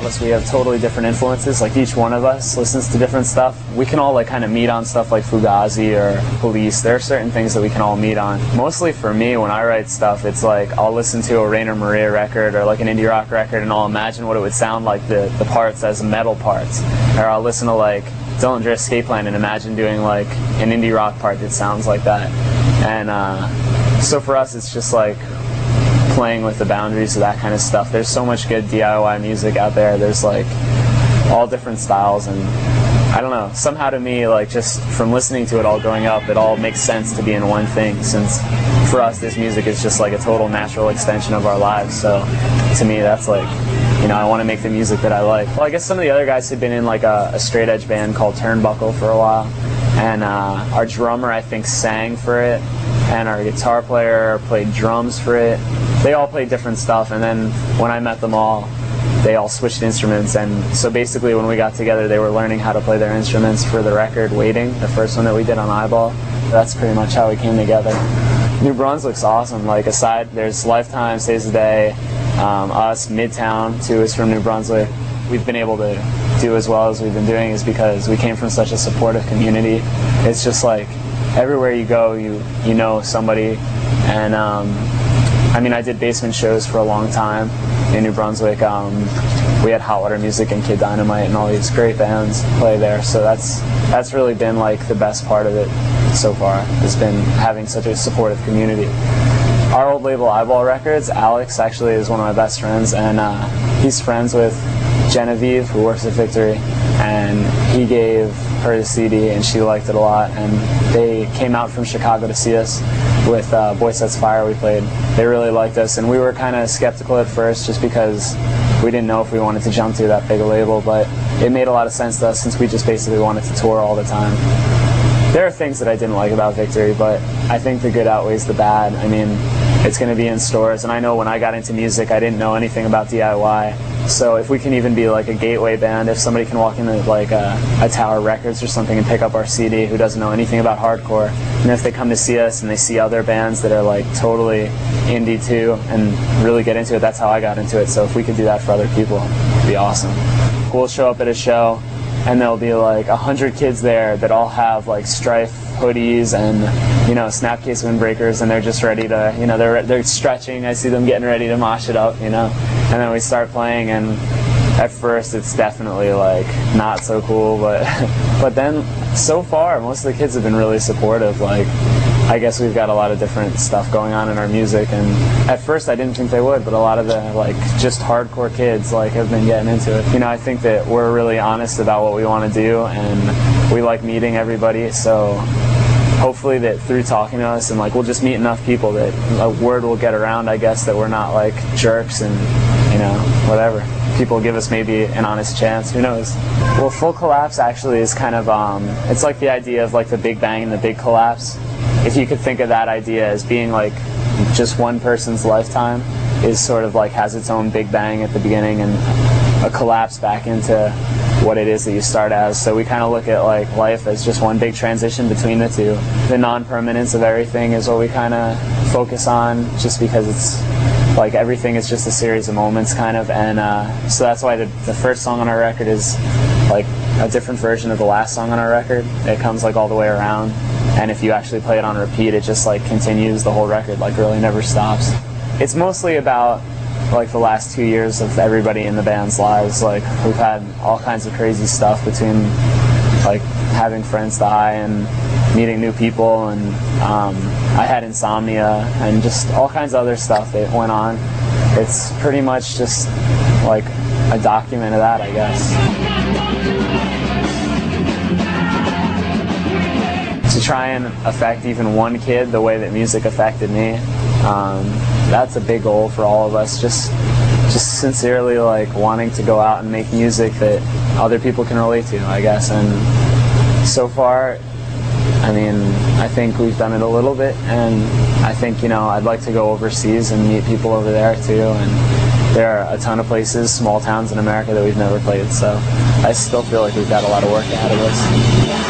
of us, we have totally different influences. Like each one of us listens to different stuff. We can all like kind of meet on stuff like Fugazi or Police. There are certain things that we can all meet on. Mostly for me, when I write stuff, it's like I'll listen to a Rainer Maria record or like an indie rock record, and I'll imagine what it would sound like the parts as metal parts. Or I'll listen to like Dillinger Escape Plan and imagine doing like an indie rock part that sounds like that. And so for us, it's just like playing with the boundaries of that kind of stuff. There's so much good DIY music out there. There's like all different styles, and I don't know, somehow to me, like just from listening to it all growing up, it all makes sense to be in one thing, since for us this music is just like a total natural extension of our lives. So to me, that's like, you know, I want to make the music that I like. Well, I guess some of the other guys had been in like a straight edge band called Turnbuckle for a while, and our drummer, I think, sang for it, and our guitar player played drums for it. They all played different stuff, and then when I met them all, they all switched instruments, and so basically when we got together, they were learning how to play their instruments for the record Waiting, the first one that we did on Eyeball. That's pretty much how we came together. New Brunswick's awesome. Like aside, there's Lifetime, Saves the Day, us, Midtown too is from New Brunswick. We've been able to do as well as we've been doing is because we came from such a supportive community. It's just like everywhere you go, you know somebody, and I mean, I did basement shows for a long time in New Brunswick. We had Hot Water Music and Kid Dynamite and all these great bands play there. So that's really been like the best part of it so far, has been having such a supportive community. Our old label, Eyeball Records, Alex actually is one of my best friends, and he's friends with Genevieve, who works at Victory, and he gave her the CD and she liked it a lot, and they came out from Chicago to see us with Boy Sets Fire we played. They really liked us, and we were kind of skeptical at first just because we didn't know if we wanted to jump to that big a label, but it made a lot of sense to us since we just basically wanted to tour all the time. There are things that I didn't like about Victory, but I think the good outweighs the bad. I mean, it's going to be in stores, and I know when I got into music, I didn't know anything about DIY. So if we can even be like a gateway band, if somebody can walk into like a Tower Records or something and pick up our CD who doesn't know anything about hardcore, and if they come to see us and they see other bands that are like totally indie too and really get into it, that's how I got into it. So if we could do that for other people, it'd be awesome. We'll show up at a show and there'll be like 100 kids there that all have like Strife hoodies and, you know, Snapcase windbreakers, and they're just ready to, you know, they're stretching. I see them getting ready to mosh it up, you know, and then we start playing, and at first it's definitely like not so cool, but then so far most of the kids have been really supportive. Like, I guess we've got a lot of different stuff going on in our music, and at first I didn't think they would, but a lot of the like just hardcore kids like have been getting into it. You know, I think that we're really honest about what we want to do, and we like meeting everybody, so hopefully that through talking to us, and like we'll just meet enough people that a word will get around, I guess, that we're not like jerks and, you know, whatever. People give us maybe an honest chance, who knows. Well, Full Collapse actually is kind of, it's like the idea of like the Big Bang and the Big Collapse. If you could think of that idea as being like just one person's lifetime, is sort of like has its own Big Bang at the beginning and a collapse back into what it is that you start as. So we kind of look at like life as just one big transition between the two. The non-permanence of everything is what we kind of focus on, just because it's like everything is just a series of moments kind of, and so that's why the first song on our record is like a different version of the last song on our record. It comes like all the way around, and if you actually play it on repeat, it just like continues the whole record, like really never stops. It's mostly about like the last 2 years of everybody in the band's lives. Like we've had all kinds of crazy stuff between like having friends die and meeting new people, and I had insomnia and just all kinds of other stuff that went on. It's pretty much just like a document of that, I guess. To try and affect even one kid the way that music affected me, that's a big goal for all of us. Just sincerely like wanting to go out and make music that other people can relate to, I guess. And so far, I mean, I think we've done it a little bit, and I think, you know, I'd like to go overseas and meet people over there too, and there are a ton of places, small towns in America that we've never played, so I still feel like we've got a lot of work ahead of us.